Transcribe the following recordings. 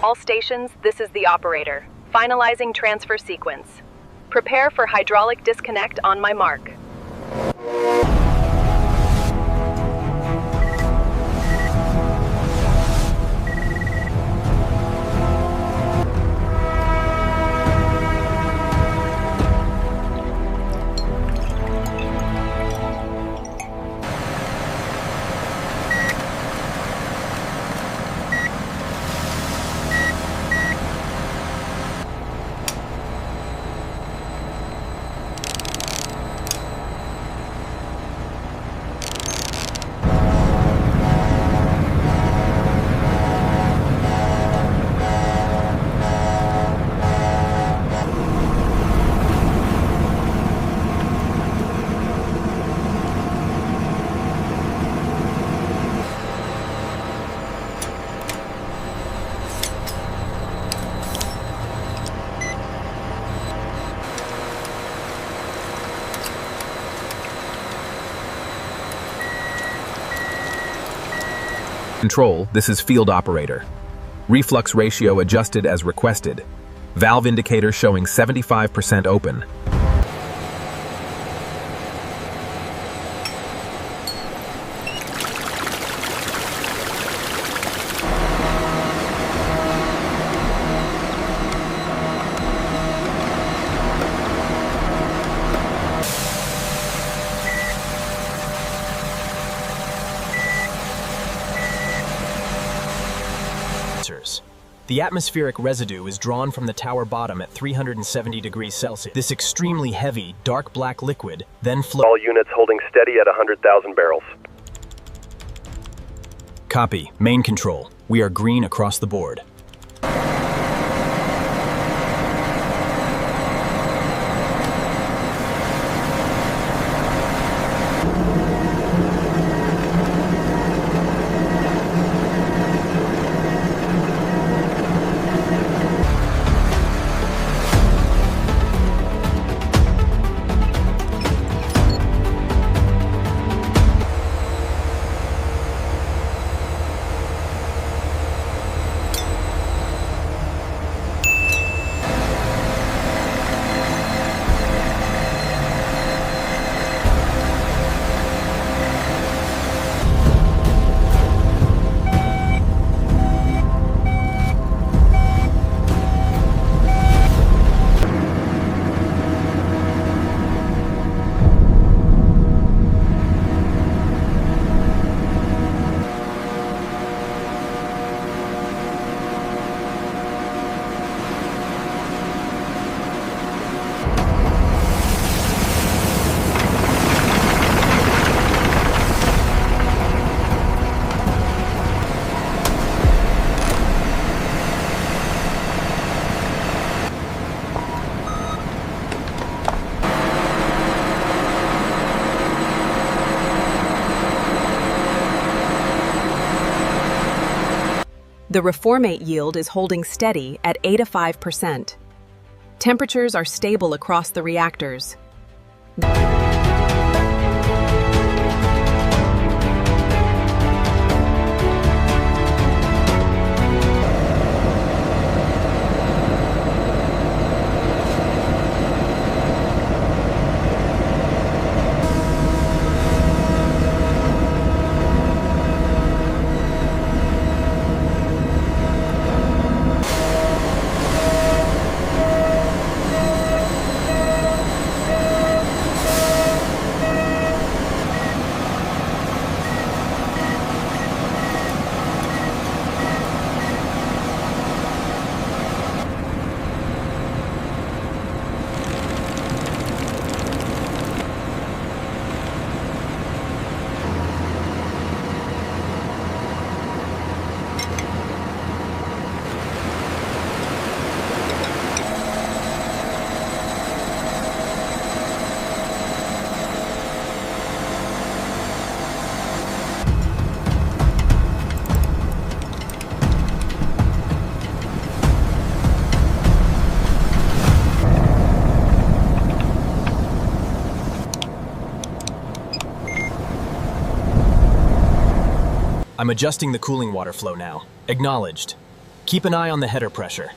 All stations, this is the operator. Finalizing transfer sequence. Prepare for hydraulic disconnect on my mark. Control, this is field operator. Reflux ratio adjusted as requested. Valve indicator showing 75% open. The atmospheric residue is drawn from the tower bottom at 370 degrees Celsius. This extremely heavy, dark black liquid then flows. All units holding steady at 100,000 barrels. Copy. Main control. We are green across the board. The reformate yield is holding steady at 85%. Temperatures are stable across the reactors. I'm adjusting the cooling water flow now. Acknowledged. Keep an eye on the header pressure.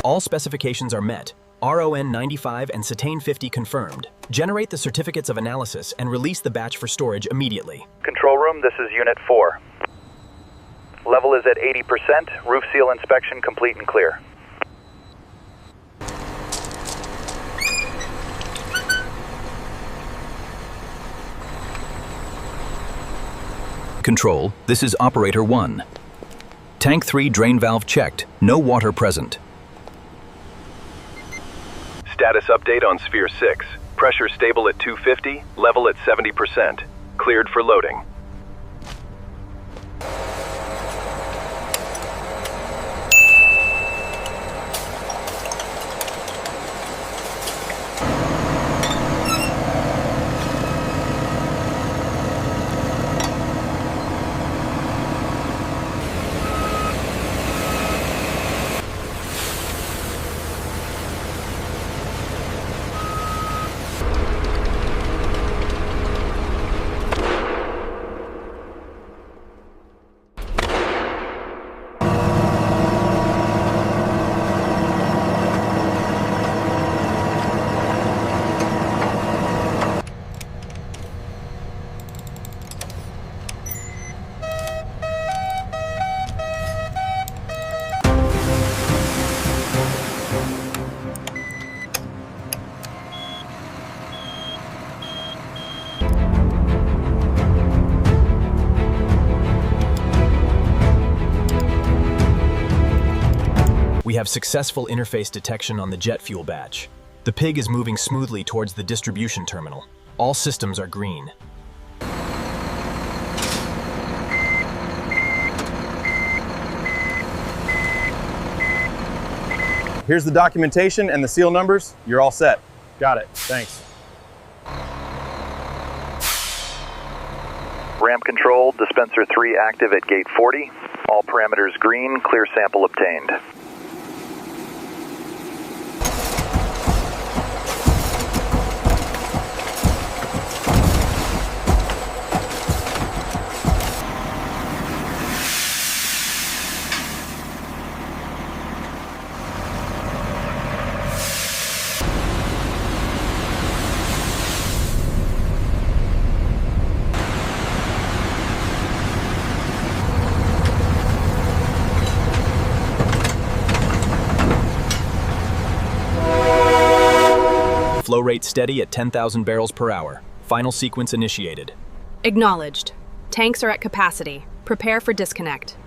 All specifications are met. RON 95 and cetane 50 confirmed. Generate the certificates of analysis and release the batch for storage immediately. Control room, this is Unit 4. Level is at 80%. Roof seal inspection complete and clear. Control, this is Operator 1. Tank 3 drain valve checked. No water present. Status update on Sphere 6. Pressure stable at 250, level at 70%. Cleared for loading. We have successful interface detection on the jet fuel batch. The pig is moving smoothly towards the distribution terminal. All systems are green. Here's the documentation and the seal numbers. You're all set. Got it. Thanks. Ramp control, dispenser 3 active at gate 40. All parameters green, clear sample obtained. Flow rate steady at 10,000 barrels per hour. Final sequence initiated. Acknowledged. Tanks are at capacity. Prepare for disconnect.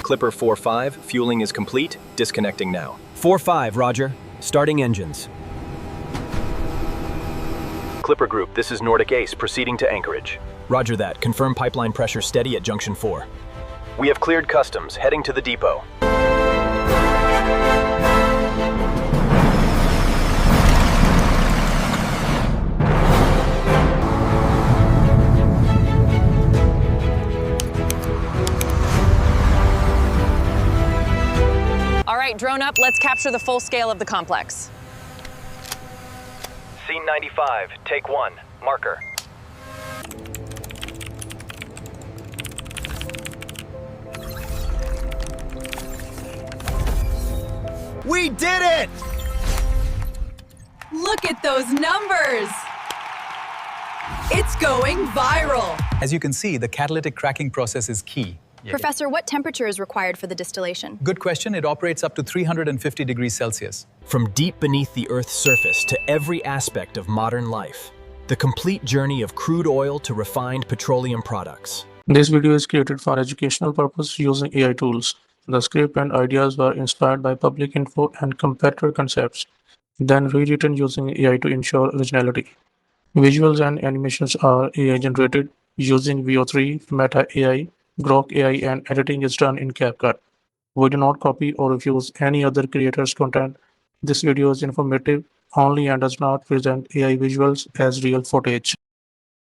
Clipper 4-5, fueling is complete. Disconnecting now. 4-5, roger. Starting engines. Clipper Group, this is Nordic Ace, proceeding to anchorage. Roger that. Confirm pipeline pressure steady at junction 4. We have cleared customs, heading to the depot. Drone up, let's capture the full scale of the complex. Scene 95, take 1, marker. We did it! Look at those numbers! It's going viral! As you can see, the catalytic cracking process is key. Professor, what temperature is required for the distillation? Good question. It operates up to 350 degrees Celsius. From deep beneath the Earth's surface to every aspect of modern life, the complete journey of crude oil to refined petroleum products. This video is created for educational purpose using AI tools. The script and ideas were inspired by public info and competitor concepts, then rewritten using AI to ensure originality. Visuals and animations are AI generated using VO3, Meta AI, Grok AI, and editing is done in CapCut. We do not copy or refuse any other creator's content. This video is informative only and does not present AI visuals as real footage.